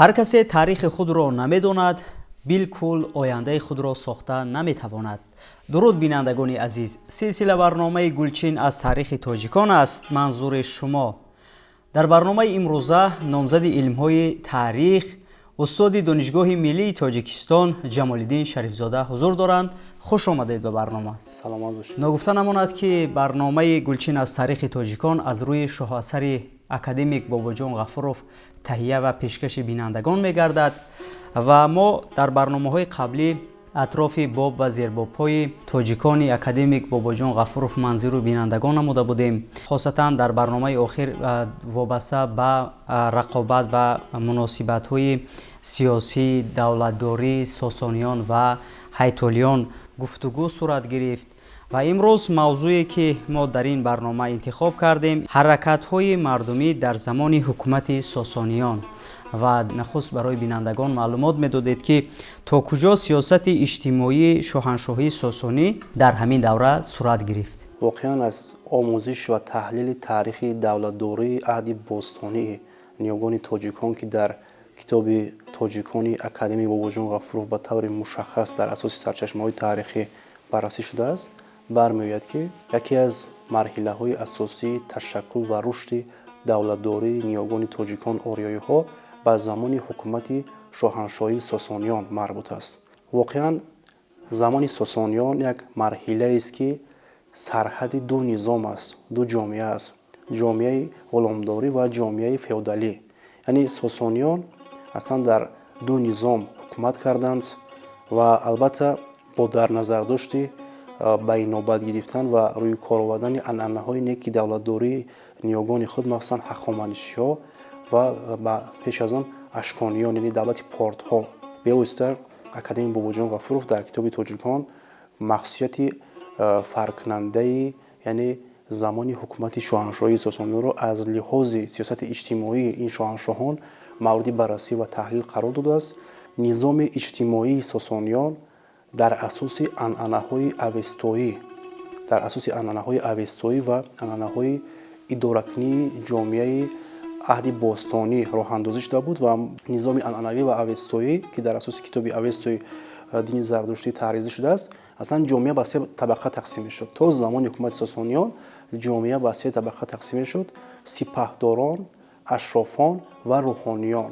هر کسی تاریخ خود را نمی‌داند بالکل آینده خود را ساخته نمی‌تواند. درود بینندگان عزیز، سلسله برنامه گلچین از تاریخ تاجیکان است منظور شما. در برنامه امروزه نامزد علم‌های تاریخ استاد دانشگاه ملی تاجیکستان جمال‌الدین شریفزاده حضور دارند. خوش آمدید به برنامه. سلامت باشید. نگفته نماند که برنامه گلچین از تاریخ تاجیکان از روی شاه اثر اکادمیک باباجان غفوروف تهیه و پیشکش بینندگان می‌گردد و ما در برنامه‌های قبلی اطراف باب و زیرباب‌های تاجیکان اکادمیک باباجان غفوروف منظور بینندگان نموده بودیم. خاصتا در برنامه آخر وابسته به رقابت و مناسبت‌های سیاسی، دولتداری ساسانیان و هیتولیان گفتگو صورت گرفت و امروز موضوعی که ما در این برنامه انتخاب کردیم حرکت‌های مردمی در زمان حکومت ساسانیان و نخست برای بینندگان معلومات می‌دادید که تا کجا سیاست اجتماعی شاهنشاهی ساسانی در همین دوره صورت گرفت. واقعا از آموزش و تحلیل تاریخی دولتداری عهد باستانی نیاگان تاجیکان که در کتاب تاجیکان اکادمی باباجان غفوروف به طور مشخص در اساس سرچشمه‌های تاریخی بررسی شده است، برمی‌آید که یکی از مرحله‌های اساسی تشکل و رشد دولتداری نیاگان تاجیکان آریایی‌ها به زمان حکومت شاهنشاهی ساسانیان مربوط است. واقعا زمان ساسانیان یک مرحله است که سرحد دو نظام است، دو جامعه است، جامعه غلامداری و جامعه فئودالی. یعنی ساسانیان اصلا در دو نظام حکومت کردند و البته با در نظر داشتی به نوبت گرفتن و روی کار آوردن عنعنه‌های نیک دولتداری نیاگان خود مخصوصا هخامنشی‌ها و پیش از آن اشکانیان یعنی دولت پارت‌ها. به واسطه اکادمی باباجان غفوروف در کتاب تاجیکان مخصوصیت فرق‌کننده یعنی زمان حکومت شاهنشاهی ساسانیان را از لحاظ سیاست اجتماعی این شاهنشاهان مورد بررسی و تحلیل قرار داده است. نظام اجتماعی ساسانیان در اساس عنعنه‌های اوستایی و عنعنه‌های اداره‌کنی جامعه عهد باستانی راه اندازی شده بود و نظام عنعنوی و اوستایی که در اساس کتاب اوستای دین زرتشتی تعریض شده است، اصلا جامعه به سه طبقه تقسیم شد. تا زمان حکومت ساسانیان جامعه به سه طبقه تقسیم شد: سپهداران، اشرافان و روحانیان.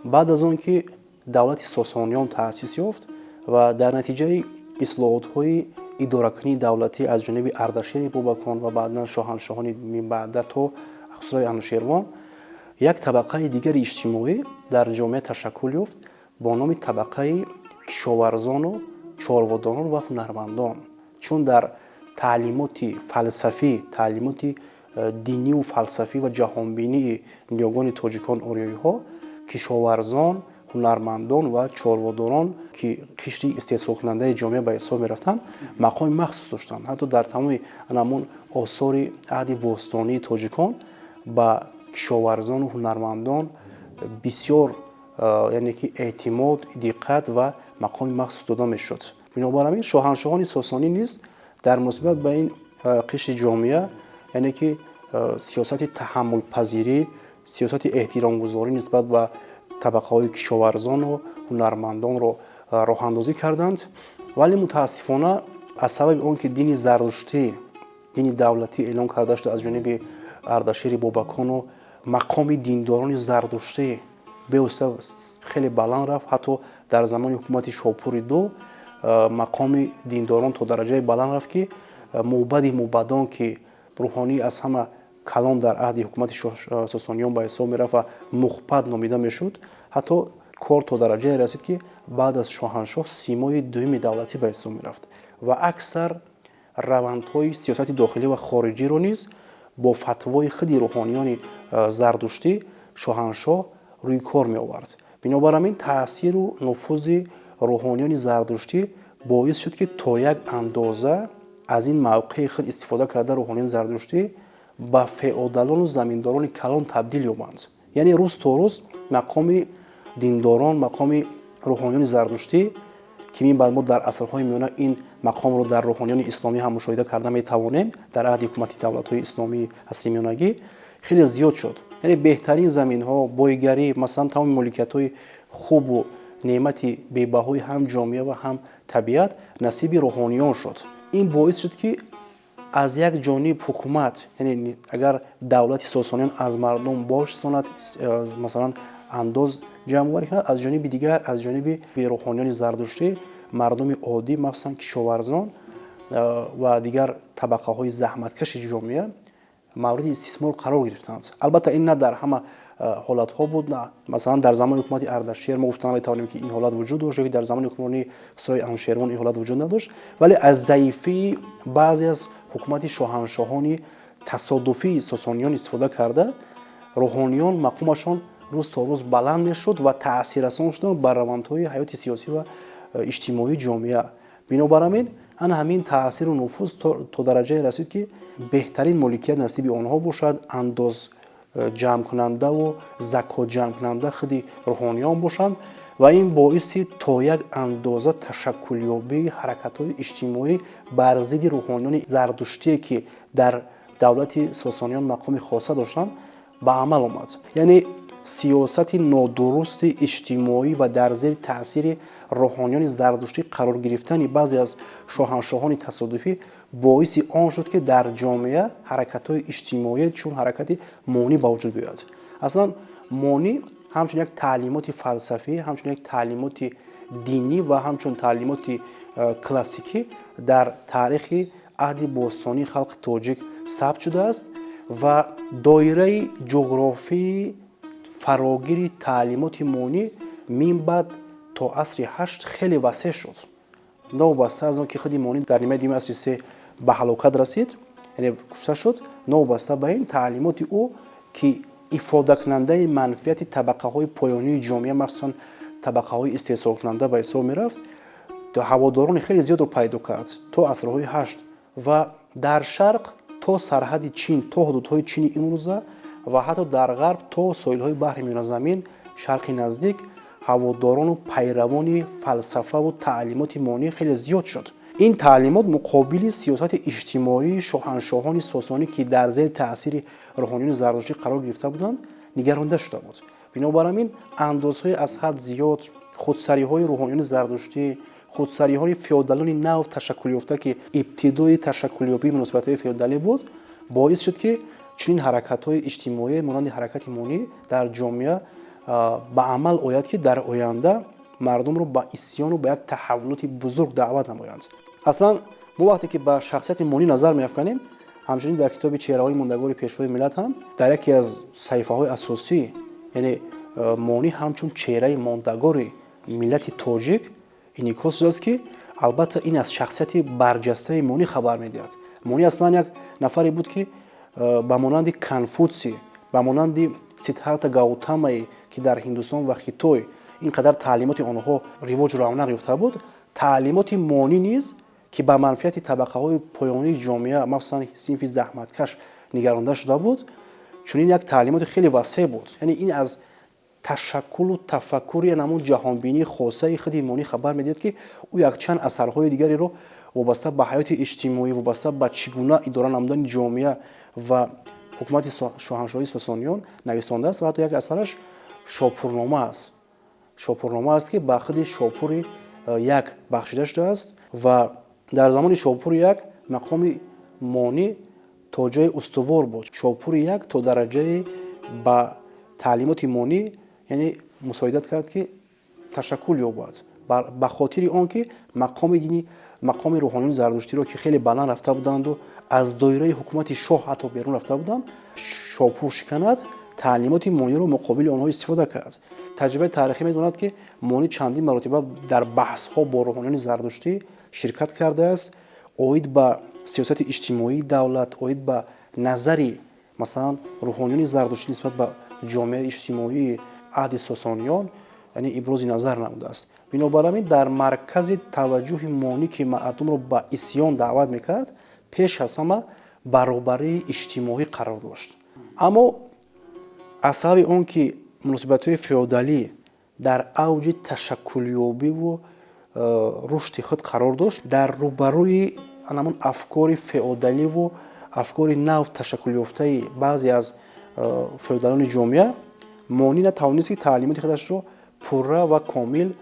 بعد از آن که دولت ساسانیان تأسیس یافت و در نتیجه اصلاحات‌های اداره‌کنی دولتی از جانب اردشیر بابکان و بعداً شاهنشاهان بعد تا خسرو انوشیروان، یک طبقه دیگر اجتماعی در جامعه تشکل یافت با نام طبقه کشاورزان و چاروداران و هنرمندان. چون در تعلیمات فلسفی، تعلیمات دینی و فلسفی و جهانبینی نیاگان تاجیکان آریایی‌ها، کشاورزان، هنرمندان و چاروداران که قشر استحصال کننده جامعه به حساب می‌رفتند مقام مخصوص داشتند. حتی در تمام همون آثار عهد باستانی تاجیکان با کشاورزان و هنرمندان بسیار یعنی که اعتماد، دقت و مقام مخصوص داده می‌شد. بنابراین شاهنشاهان ساسانی نیز در مناسبت به این قشر جامعه یعنی که سیاست تحمل پذیری، سیاست احترام گذاری نسبت به طبقه‌های کشاورزان و هنرمندان را راه اندازی کردند. ولی متاسفانه از سبب آنکه دین زرتشتی دین دولتی اعلام کرده شده از جانب اردشیر بابکان و مقام دینداران زرتشتی به واسطه خیلی بلند رفت، حتی در زمان حکومت شاپور دو مقام دینداران تا درجه بلند رفت که موبدان که روحانی از همه کلان در عهد حکومت ساسانیان به حساب میرفت و مخپد نامیده میشد. حتی کار تا درجه رسید که بعد از شاهنشاه سیمای دوم دولتی به حساب میرفت و اکثر روندهای سیاست داخلی و خارجی رو نیز با فتوای خود روحانیان زرتشتی شاهنشاه روی کار می آورد. بنابراین تاثیر و نفوذ روحانیان زرتشتی باعث شد که تا یک اندازه از این موقع خود استفاده کرده روحانیان زرتشتی به فئودالان و زمینداران کلان تبدیل یابند. یعنی روز تا روز مقام دینداران، مقام روحانیان زرتشتی که این بعد ما در عصرهای میانه این مقام رو در روحانیان اسلامی هم مشاهده کرده می توانیم، در عهد حکومت دولت‌های اسلامی عصر میانگی خیلی زیاد شد. یعنی بهترین زمین ها، بویگری، مثلا تمام ملکیت های خوب و نعمتی بی‌بهای هم جامعه و هم طبیعت نصیب روحانیان شد. این باعث شد که از یک جانب حکومت، یعنی اگر دولت ساسانیان از مردم باج ستاند، مثلا انداز جمع آوری کند، از جانب دیگر از جانب روحانیان زردشتی مردم عادی مثلا کشاورزان و دیگر طبقه های زحمتکش جامعه مورد استثمار قرار گرفتند. البته این نه در همه حالت ها بود، نه مثلا در زمان حکومت اردشیر ما گفتم میتوانیم که این حالت وجود داشت، که در زمان حکومت سرای انوشیروان این حالت وجود نداشت، ولی از ضعیفی بعضی از حکومت شاهنشاهان تصادفی ساسانیان استفاده کرده روحانیان مقامشان روز تا روز بلند میشد و تاثیر رسان شدند بر روندهای حیات سیاسی و اجتماعی جامعه. بنابر همین تاثیر و نفوذ تا درجه رسید که بهترین ملکیت نصیب آنها باشد، انداز جمع کننده و زکات جمع کننده خود روحانیان باشند و این باعث تا یک اندازه تشکلیابی حرکت‌های اجتماعی بر ضد روحانیان زردشتی که در دولت ساسانیان مقام خاصه داشتند به عمل آمد. یعنی سیاست نادرست اجتماعی و در زیر تاثیر روحانیان زردشتی قرار گرفتن بعضی از شاهنشاهان تصادفی باعث آن شد که در جامعه حرکت‌های اجتماعی چون حرکت مانی به وجود بیاید. اصلا مانی همچون یک تعلیمات فلسفی، همچون یک تعلیمات دینی و همچون تعلیمات کلاسیکی در تاریخ عهد باستانی خلق تاجیک ثبت شده است و دایره جغرافی فراگیر تعلیمات مانی من بعد تا عصر 8 خیلی وسیع شد. نوبسته از آن که خود مانی در نیمه دوم عصر 3 به هلاکت رسید، یعنی کشته شد، نوبسته به این تعلیمات او که افاده کننده منفیت طبقه های پایانی جامعه مخصوصا طبقه های استحصال کننده به حساب می رفت، هواداران خیلی زیاد رو پیدا کرد تا عصرهای 8 و در شرق تا سرحد چین، تا حدودهای چین امروزه و حتی در غرب تا ساحل‌های بحر میان زمین شرق نزدیک هواداران و پیروان فلسفه و تعلیمات مانی خیلی زیاد شد. این تعلیمات مقابل سیاست اجتماعی شاهنشاهان ساسانی که در زیر تاثیر روحانیان زردشتی قرار گرفته بودند نگرانده شده بود. بنابراین اندازهای از حد زیاد خودسری‌های روحانیان زردشتی، خودسری‌های فئودالان نو تشکل یافته که ابتدای تشکلیابی مناسبت‌های فئودالی بود باعث شد که چنین حرکت‌های اجتماعی مانند حرکت مانی در جامعه به عمل آید که در آینده مردم رو به اسیان و به یک تحولات بزرگ دعوت نمایند. اصلا ما وقتی که به شخصیت مانی نظر می‌افکنیم، همچنین در کتاب چهره‌های ماندگار پیشروی ملت هم در یکی از صحیفه‌های اساسی، یعنی مانی همچون چهره ماندگار ملت تاجیک انعکاس شده است که البته این از شخصیت برجسته مانی خبر می‌دهد. مانی اصلا یک نفری بود که به مانند کنفوسی، به مانند سیددھارتا گاوتامایی که در هندوستان و خیتای اینقدر تعلیمات آنها رواج رونق یافته بود، تعلیمات مانی نیز که به منفعت طبقه های پایانی جامعه مخصوصا صنف زحمتکش نگرانده شده بود، چون این یک تعلیمات خیلی وسیع بود. یعنی این از تشکل و تفکر همون جهانبینی خاصه خود مانی خبر میدهد که او یک چند اثرهای دیگری رو وابسته به حیات اجتماعی، وابسته به چگونه اداره نمودن جامعه و حکومت شاهنشاهی ساسانیان نویسنده است و حتی یک اثرش شاپورنامه است. شاپورنامه است که به خود شاپور یک بخشیده شده است و در زمان شاپور یک مقام مانی تا جای استوار بود. شاپور یک تا درجه با تعلیمات مانی یعنی مساعدت کرد که تشکل یابد به خاطر آنکه مقام دینی، مقام روحانیون زردشتی را که خیلی بلند رفته بودند و از دایره حکومت شاه حتی بیرون رفته بودند، شاپور شکند تعلیمات مانی را مقابل آنها استفاده کرد. تجربه تاریخی می‌داند که مانی چندین مرتبه در بحث‌ها با روحانیون زردشتی شرکت کرده است، اوید به سیاست اجتماعی دولت، اوید به نظری مثلا روحانیون زردشتی نسبت به جامعه اجتماعی عهد ساسانیان یعنی ابراز نظر نموده است. بنابراین در مرکز توجه مانی که مردم را به اسیان دعوت میکرد پیش از همه برابری اجتماعی قرار داشت. اما از سبب آن که مناسبت‌های فئودالی در اوج تشکلیابی و رشد خود قرار داشت، در روبروی همون افکار فئودالی و افکار نو تشکل یافته بعضی از феодалони ҷомеа монӣ натавонист ки таълимоти худашро пурра ва комил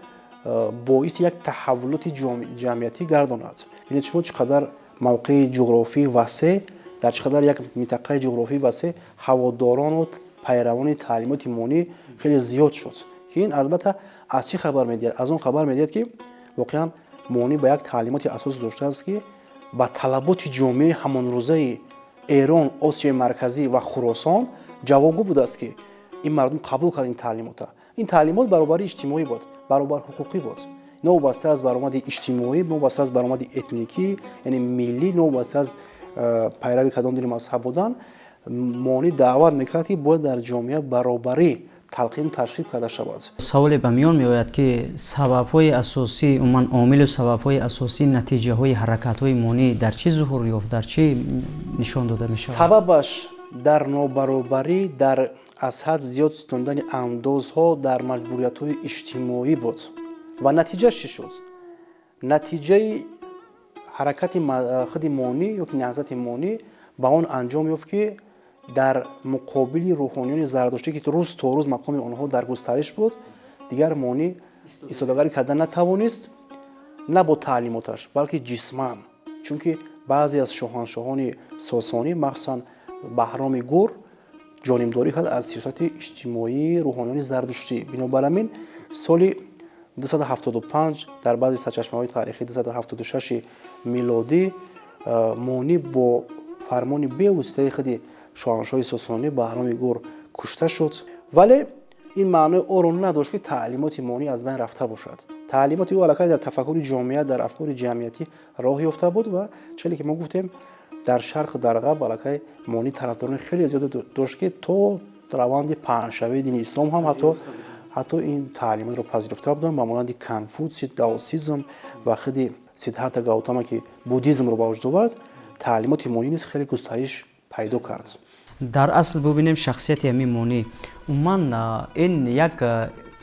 боиси як таҳаввулоти ҷамъиятӣ гардонад. бинед шумо чӣ қадар мавқеи ҷуғрофии васеъ, дар чӣ қадар як минтақаи ҷуғрофии васеъ ҳаводорону пайравони таълимоти монӣ хеле зиёд шуд. ки ин албатта аз чӣ хабар медиҳад? Аз он хабар медиҳад ки воқеан монӣ ба як таълимоти асос доштааст ки ба талаботи ҷомеаи ҳамонрӯзаи Эрон, Осиёи Марказӣ ва Хуросон ҷавобгӯ будааст ки ин мардум қабул кард ин таълимота. Ин таълимот баробари иҷтимоӣ буд, баробар ҳуқуқӣ буд. Новобаста аз баромади иҷтимоӣ, новобаста аз баромади этникӣ, яъне миллӣ, новобаста аз пайрави кадом дини мазҳаб будан, монӣ даъват мекард ки бояд дар ҷомеа баробарӣ талқину ташкил карда шавад. саволе ба миён меояд ки сабабҳои асосӣ, умуман омилу сабабҳои асосӣ натиҷаҳои ҳаракатҳои монӣ дар чӣ зуҳур ёфт, дар чӣ нишон дода мешавад? Сабабаш дар нобаробарӣ, дар аз ҳад зиёд ситондани андозҳо дар маҷбуриятҳои иҷтимоӣ буд. Ва натиҷаш чӣ шуд? Натиҷаи ҳаракати худи монӣ ёки наҳзати монӣ ба он анҷом ёфт ки дар муқобили рӯҳониёни зардуштӣ ки рӯз то рӯз мақоми онҳо дар густариш буд, дигар монӣ истодагарӣ карда натавонист, на бо таълимоташ, балки ҷисман. Чунки баъзе аз шоҳаншоҳони Сосонӣ, махсусан Баҳроми Гур, ҷонибдорӣ кард аз сиёсати иҷтимоии рӯҳониёни зардуштӣ. Бинобар ин соли 275 дар баъзи сарчашмаҳои таърихӣ 276 милодӣ монӣ бо фармони бевоситаи худи шоҳаншоҳи Сосонӣ Баҳроми Гур кушта шуд. Вале ин маънои оро надошт ки таълимоти монӣ аз байн рафта бошад. Таълимоти ӯ аллакай дар тафаккури ҷомеа, дар афкори ҷамъиятӣ роҳ ёфта буд ва челе ки мо гуфтем дар шарқу дар ғарб аллакай монӣ тарафдорони хеле зиёде дошт ки то раванди паҳншавии дини ислом ҳам ҳатто ин таълимотро пазируфта буданд, ба монанди Конфутсий, даосизм ва худи Сиддҳарта Гаутама ки буддизмро ба вуҷуд овард, таълимоти монӣ низ хеле густариш пайдо кард. дар асл бубинем шахсияти ҳамин монӣ умуман ин як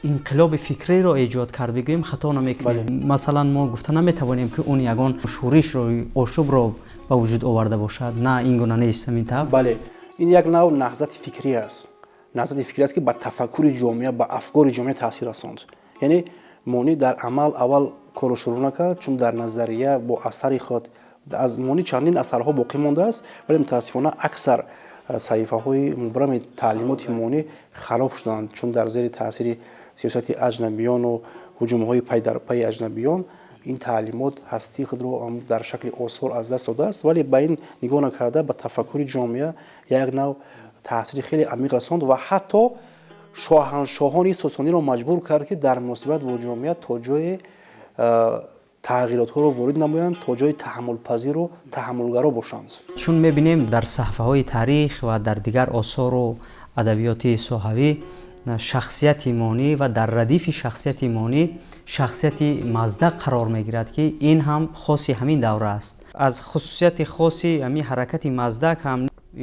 инқилоби фикриро эҷод кард, бигӯем хато намекунем. Масалан мо гуфта наметавонем ки он ягон шӯришро, ошӯбро ба вуҷуд оварда бошад. На, ин гуна нест ҳамин тавр. Бале, ин як нав наҳзати фикрӣ аст. Наҳзати фикрӣ аст ки ба тафаккури ҷомеа, ба афкори ҷомеа таъсир расонд. Яъне монӣ дар амал аввал корро шурӯъ накард, чун дар назария бо асари худ аз монӣ чандин асарҳо боқӣ мондааст, вале мутаассифона аксар саҳифаҳои мубрами таълимоти монӣ хароб шуданд, чун дар зери таъсири сиёсати аҷнабиёну ҳуҷумҳои пайдарпайи аҷнабиён ин таълимот ҳастии худро дар шакли осор аз даст додааст. Вале ба ин нигоҳ накарда ба тафаккури ҷомеа як нав таъсири хеле амиқ расонд ва ҳатто шоҳаншоҳони Сосониро маҷбур кард ки дар муносибат бо ҷомеа то ҷое тағйиротҳоро ворид намоянд, то ҷои таҳаммулпазиру таҳаммулгаро бошанд. чун мебинем дар саҳифаҳои таърих ва дар дигар осору адабиёти соҳавӣ шахсияти монӣ ва дар радифи шахсияти монӣ шахсияти Маздак қарор мегирад ки ин ҳам хоси ҳамин давра аст. аз хусусияти хоси ҳамин ҳаракати Маздак ҳам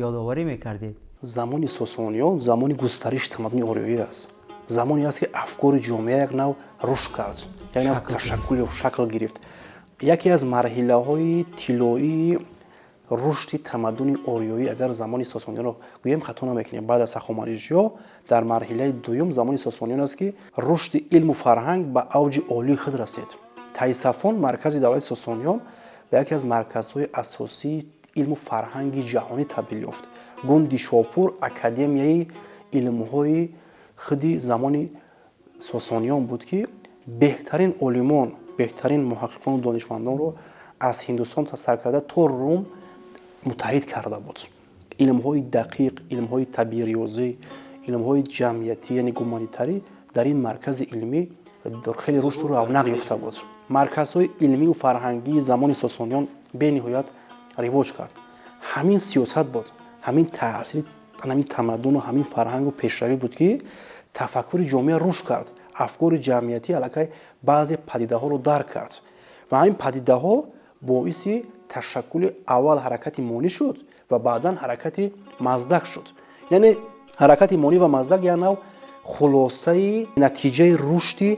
ёдоварӣ мекардед? Замони Сосониён замони густариши тамаддуни ориёӣ аст. Замоне аст ки афкори ҷомеа як нав рушд кард, як нав ташаккул ё шакл гирифт. Яке аз марҳилаҳои тиллоии рушди тамаддуни ориёӣ агар замони Сосониёнро гӯем хато намекунем, баъд аз Ҳахоманишҷиё дар марҳилаи дуюм замони Сосониён аст ки рушди илму фарҳанг ба авҷи олии худ расид. Тайсафон маркази давлати Сосониён ба яке аз марказҳои асосии илму фарҳанги ҷаҳонӣ табдил ёфт. Гунди Шопур академияи илмҳои худи замони Сосониён буд ки беҳтарин олимон, беҳтарин муҳаққиқону донишмандонро аз Ҳиндустон сар карда то Рум муттаҳид карда буд. Илмҳои дақиқ, илмҳои табиириёзӣ, илмҳои ҷамъиятӣ яъне гуманитарӣ дар ин маркази илмӣ хеле рушду равнақ ёфта буд. Марказҳои илмию фарҳангии замони Сосониён бениҳоят ривоҷ кард. Ҳамин сиёсат буд, ҳамин таъсири ҳамин тамаддуну ҳамин фарҳангу пешравӣ буд ки тафаккури ҷомеа рушд кард. Афкори ҷамъиятӣ аллакай баъзе падидаҳоро дарк кард ва ҳамин падидаҳо боиси ташаккули аввал ҳаракати монӣ шуд ва баъдан ҳаракати Маздак шуд. Яъне ҳаракати монӣ ва Маздак як нав хулосаи натиҷаи рушди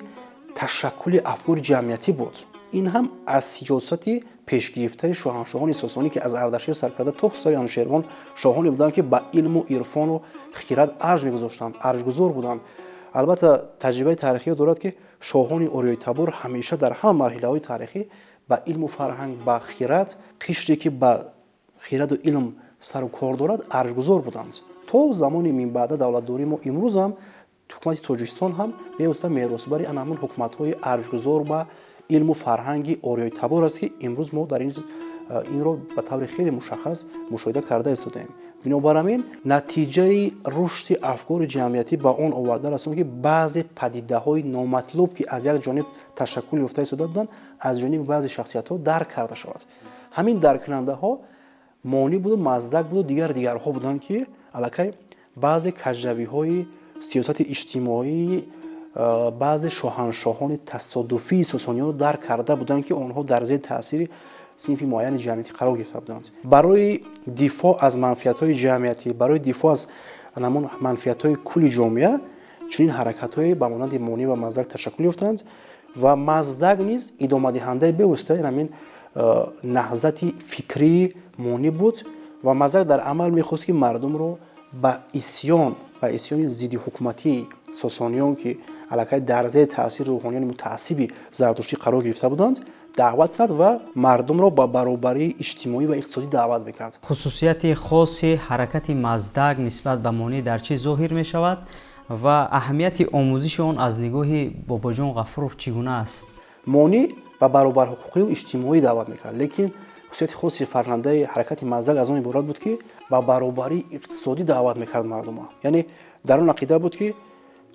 ташаккули афкори ҷамъиятӣ буд. Ин ҳам аз сиёсати пешгирифтаи шоҳаншоҳони сосонӣ ки аз ардашир сар карда то хусрави анушервон шоҳоне буданд ки ба илму ирфону хират арҷ мегузоштанд, арҷгузор буданд. албатта таҷрибаи тарихиё дорад ки шоҳони ориёи табор ҳамеша дар ҳама марҳилаҳои тарихӣ ба илму фарҳанг, ба хират, қишре ки ба хираду илм сару кор дорад арҷгузор буданд. то замони минбаъда давлатдории мо имрӯз ҳам ҳукумати Тоҷикистон ҳам бевосита меросбари ана ҳамон ҳукуматҳои арҷгузор ба илму фарҳанги ориёи табор аст ки имрӯз мо дар инро ба таври хеле мушаххас мушоҳида карда истодаем. бинобар ҳамин натиҷаи рушди афкори ҷамъиятӣ ба он оварда расонд ки баъзе падидаҳои номатлуб ки аз як ҷониб ташаккул ёфта истода буданд аз ҷониби баъзе шахсиятҳо дарк карда шавад. ҳамин дарккунандаҳо монӣ буду, маздак буду, дигарҳо буданд ки аллакай баъзе каҷравиҳои сиёсати иҷтимоӣ, баъзе шоҳаншоҳони тасодуфии сосониёнро дарк карда буданд ки онҳо дар зери таъсири синфи муайяни ҷамъиятӣ қарор гирифта буданд. барои дифоъ аз манфиатҳои ҷамъиятӣ, барои дифоъ аз ҳамон манфиатҳои кулли ҷомеа чунин ҳаракатҳое ба монанди монӣ ва маздак ташаккул ёфтанд ва маздак низ идомадиҳандаи бевоситаи ҳамин наҳзати фикрии монӣ буд ва маздак дар амал мехост ки мардумро ба исёни зидди ҳукуматии сосониён ки аллакай дар зери таъсири рӯҳониёни мутаассиби зардуштӣ қарор гирифта буданд даъват кард ва мардумро ба баробарии иҷтимоӣ ва иқтисодӣ даъват мекард. хусусияти хоси ҳаракати маздак нисбат ба монӣ дар чӣ зоҳир мешавад ва аҳамияти омӯзиши он аз нигоҳи Бобоҷон Ғафуров чӣ гуна аст? монӣ ба баробарҳуқуқию иҷтимоӣ даъват мекард, лекин хусусияти хоси фарҳандаи ҳаракати маздак аз он иборат буд ки ба баробарии иқтисодӣ даъват мекард мардума. яъне дар он ақида буд ки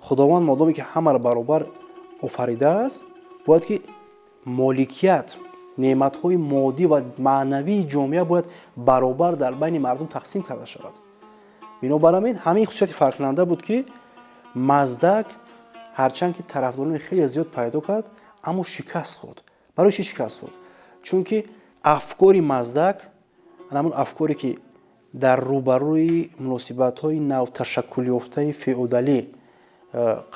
худованд модоме ки ҳамаро баробар офаридааст, бояд ки моликият, неъматҳои моддӣ ва маънавии ҷомеа бояд баробар дар байни мардум тақсим карда шавад. бинобар ҳамин хусусияти фарқкунанда буд ки маздак ҳарчанд ки тарафдорони хеле зиёд пайдо кард, аммо шикаст хӯрд. барои чӣ шикаст хӯрд? чунки афкори маздак, ҳамон афкоре ки дар рӯбарӯи муносибатҳои навташаккулёфтаи феодалӣ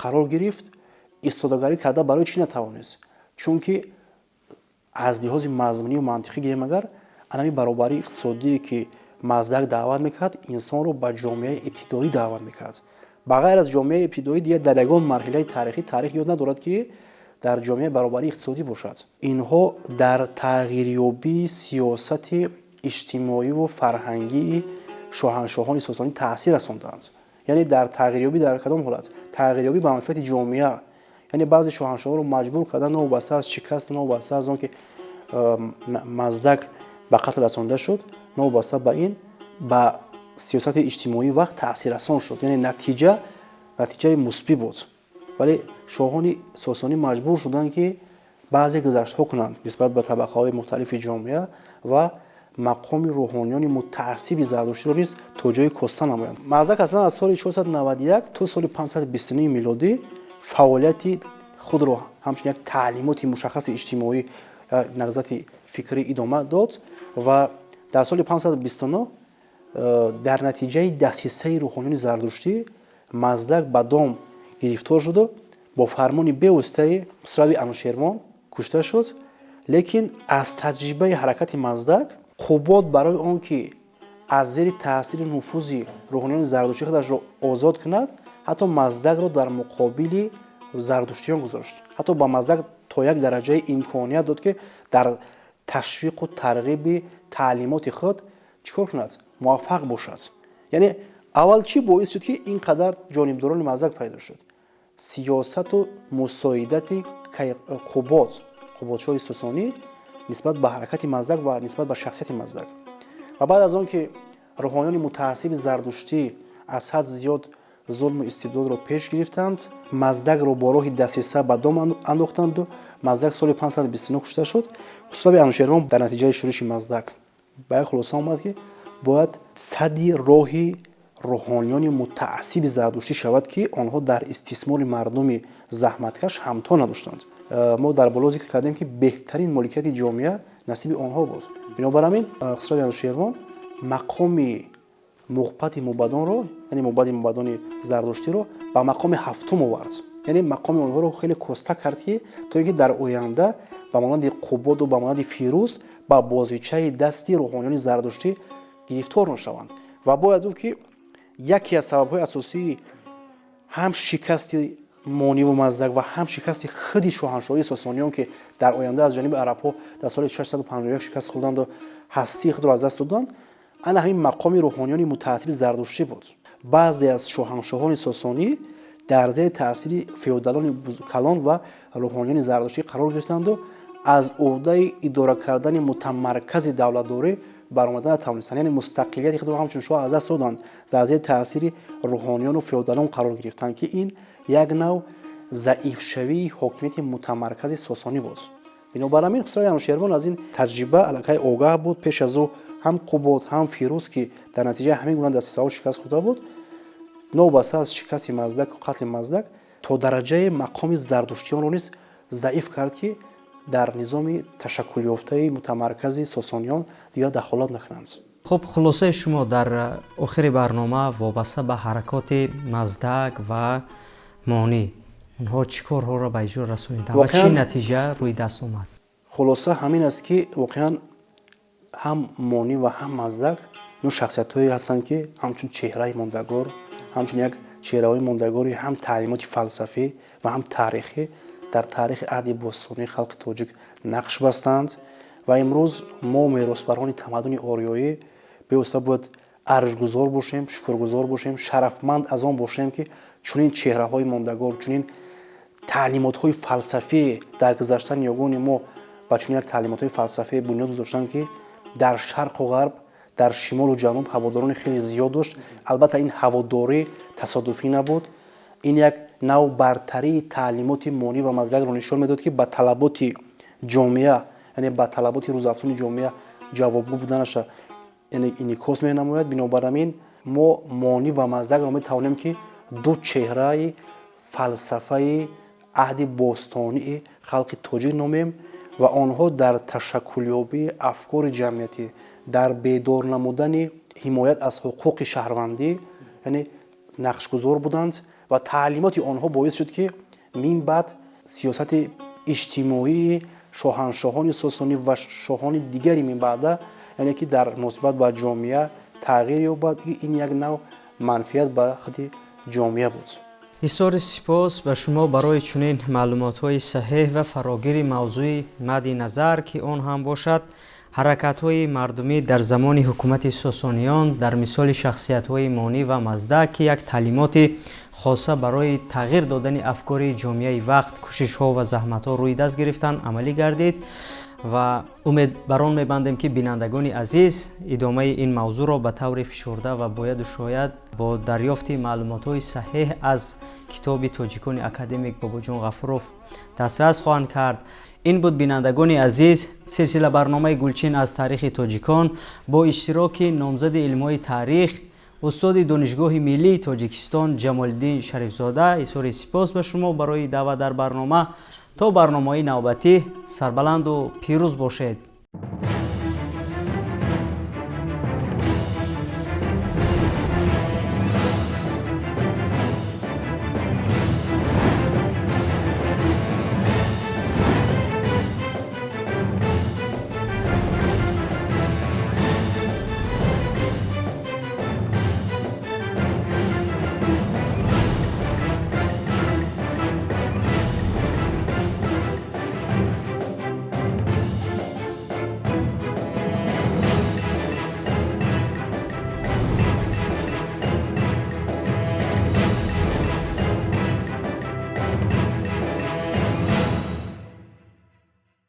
қарор гирифт, истодагарӣ карда барои чӣ натавонист? чунки аз лиҳози мазмунию мантиқӣ гирем агар анами баробарии иқтисодие ки маздак даъват мекард, инсонро ба ҷомеаи ибтидоӣ даъват мекард. ба ғайр аз ҷомеаи ибтидоӣ дигар дар ягон марҳилаи таърихӣ таърих ёд надорад ки дар ҷомеа баробарии иқтисодӣ бошад. инҳо дар тағйирёбии сиёсати иҷтимоиву фарҳангии шоҳаншоҳони сосонӣ таъсир расонданд. яъне дар тағйирёбӣ дар кадом ҳолат? тағйирёбӣ ба манфиати ҷомеа. яъне баъзе шоҳаншоҳҳоро маҷбур кардан новобаста аз шикаст, новобаста аз он ки маздак ба қатл расонида шуд, новобаста ба ин ба сиёсати иҷтимоӣ вақт таъсиррасон шуд. яъне натиҷаи мусбӣ буд. вале шоҳони сосонӣ маҷбур шуданд ки баъзе гузаштҳо кунанд нисбат ба табақаҳои мухталифи ҷомеа ва мақоми рӯҳониёни мутаассиби зардуштиро низ то ҷои коста намоянд. маздак аслан аз соли 491 то соли 529 милодӣ фаъолияти худро ҳамчун як таълимоти мушаххаси иҷтимоӣ нағзати фикрӣ идома дод ва дар соли 529 дар натиҷаи дастисаи рӯҳониёни зардуштӣ маздак ба дом гирифтор шуду бо фармони бевоситаи хусрави анушервон кушта шуд. лекин аз таҷрибаи ҳаракати маздак қубот барои он ки аз зери таъсири нуфузи рӯҳониёни зардуштӣ худашро озод кунад, ҳатто маздакро дар муқобили зардуштиён гузошт. ҳатто ба маздак то як дараҷаи имконият дод ки дар ташвиқу тарғиби таълимоти худ чӣ кор кунад? муваффақ бошад. яъне аввал чӣ боис шуд ки ин қадар ҷонибдорони маздак пайдо шуд? сиёсату мусоидати қуботшоҳи сосонӣ нисбат ба ҳаракати маздак ва нисбат ба шахсияти маздак. ва баъд аз он ки рӯҳониёни мутаассиби зардуштӣ аз ҳад зиёд зулму истибдодро пеш гирифтанд, маздакро бо роҳи дастиса ба дом андохтанду маздак соли 529 кушта шуд. хусрави анушервон дар натиҷаи шӯриши маздак ба як хулоса омад ки бояд садди роҳи рӯҳониёни мутаассиби зардуштӣ шавад ки онҳо дар истисмори мардуми заҳматкаш ҳамто надоштанд. мо дар боло зикр кардем ки беҳтарин моликияти ҷомеа насиби онҳо буд. бинобар ҳамин хусрави анушервон мақоми муғпати мубадонро, яъне мубади мубадони зардуштиро ба мақоми ҳафтум овард. яъне мақоми онҳоро хеле коста кард ки то ин ки дар оянда ба монанди қубоду ба монанди фирӯз ба бозичаи дасти рӯҳониёни зардуштӣ гирифтор мешаванд. ва бояд гуфт ки яке аз сабабҳои асосии ҳам шикасти мониву маздак ва ҳам шикасти худи шоҳаншоҳии сосониён ки дар оянда аз ҷониби арабҳо дар соли 651 шикаст хӯрданду ҳастии худро аз даст доданд, ана ҳамин мақоми рӯҳониёни мутаассиби зардуштӣ буд. баъзе аз шоҳаншоҳони сосонӣ дар зери таъсири феодалони калон ва рӯҳониёни зардуштӣ қарор гирифтанду аз ӯҳдаи идора кардани мутамаркази давлатдорӣ баромада натавонистанд, яъне мустақилияти худро ҳамчун шоҳ аз даст доданд, дар зери таъсири рӯҳониёну феодалон қарор гирифтанд, ки ин як нав заифшавии ҳокимияти мутамаркази сосонӣ буд. бинобар ҳамин хусрави анушервон аз ин таҷриба аллакай огаҳ буд. пеш аз ӯ ҳам қубод ҳам фирӯз ки дар натиҷаи ҳамин гуна дасти савод шикаст хӯрда буд, новбаста аз шикасти маздак қатли маздак то дараҷаи мақоми зардуштиёнро низ заиф кард, ки дар низоми ташаккулёфтаи мутамаркази сосониён дигар дахолат накунанд. хуб, хулосаи шумо дар охири барнома вобаста ба ҳаракоти маздак ва монӣ, онҳо чӣ корҳоро ба иҷро расониданд ва чӣ натиҷа рӯи даст омад? хулоса ҳамин аст, ки воқеан ҳам монӣ ва ҳам маздак ину шахсиятҳое ҳастанд, ки ҳамчун чеҳраи мондагор, ҳамчун як чеҳраҳои мондагори ҳам таълимоти фалсафӣ ва ҳам таърихӣ дар таърихи аҳди бостонии халқи тоҷик нақш бастанд. ва имрӯз мо меросбарони тамаддуни ориёӣ бевосита бояд аршгузор бошем, шукргузор бошем, шарафманд аз он бошем, ки чунин чеҳраҳои мондагор, чунин таълимотҳои фалсафӣ дар гузашта ниёгони мо ба чунин як таълимотҳои фалсафӣ бунёд гузоштанд, ки дар шарқу ғарб, дар шимолу ҷануб ҳаводорони хеле зиёд дошт. албатта ин ҳаводорӣ тасодуфӣ набуд. ин як нав бартарии таълимоти монӣ ва маздакро нишон медод, ки ба талаботи ҷомеа, яъне ба талаботи рӯзафзуни ҷомеа ҷавобгӯ буданаша инъикос менамояд. бинобар ҳамин мо монӣ ва маздакро метавонем, ки ду чеҳраи фалсафаи аҳди бостонии халқи тоҷик номем ва онҳо дар ташаккулёбии афкори ҷамъиятӣ, дар бедор намудани ҳимоят аз ҳуқуқи шаҳрвандӣ, яъне нақшгузор буданд ва таълимоти онҳо боис шуд, ки мин баъд сиёсати иҷтимоии шоҳаншоҳони сосонӣ ва шоҳони дигари минбаъда, яъне ки дар муносибат ба ҷомеа тағйир ёбад. ин як нав манфиат ба худи ҷомеа буд. бисёри сипос ба шумо барои чунин маълумотҳои саҳеҳ ва фарогири мавзӯи мадди назар, ки он ҳам бошад ҳаракатҳои мардумӣ дар замони ҳукумати сосониён дар мисоли шахсиятҳои монӣ ва маздак, ки як таълимоти хоса барои тағйир додани афкори ҷомеаи вақт кӯшишҳо ва заҳматҳо рӯи даст гирифтанд, амалӣ гардид. ва умед бар он мебандем, ки бинандагони азиз идомаи ин мавзӯъро ба таври фишурда ва бояду шояд бо дарёфти маълумотҳои саҳеҳ аз китоби тоҷикони академик Бобоҷон Ғафуров дастрас хоҳанд кард. ин буд бинандагони азиз силсила барномаи Гулчин аз таърихи тоҷикон бо иштироки номзади илмҳои таърих устоди донишгоҳи миллии Тоҷикистон Ҷамолиддин Шарифзода. изҳори сипос ба шумо барои даъват дар барнома. то барномаи навбатӣ сарбаланду пирӯз бошед.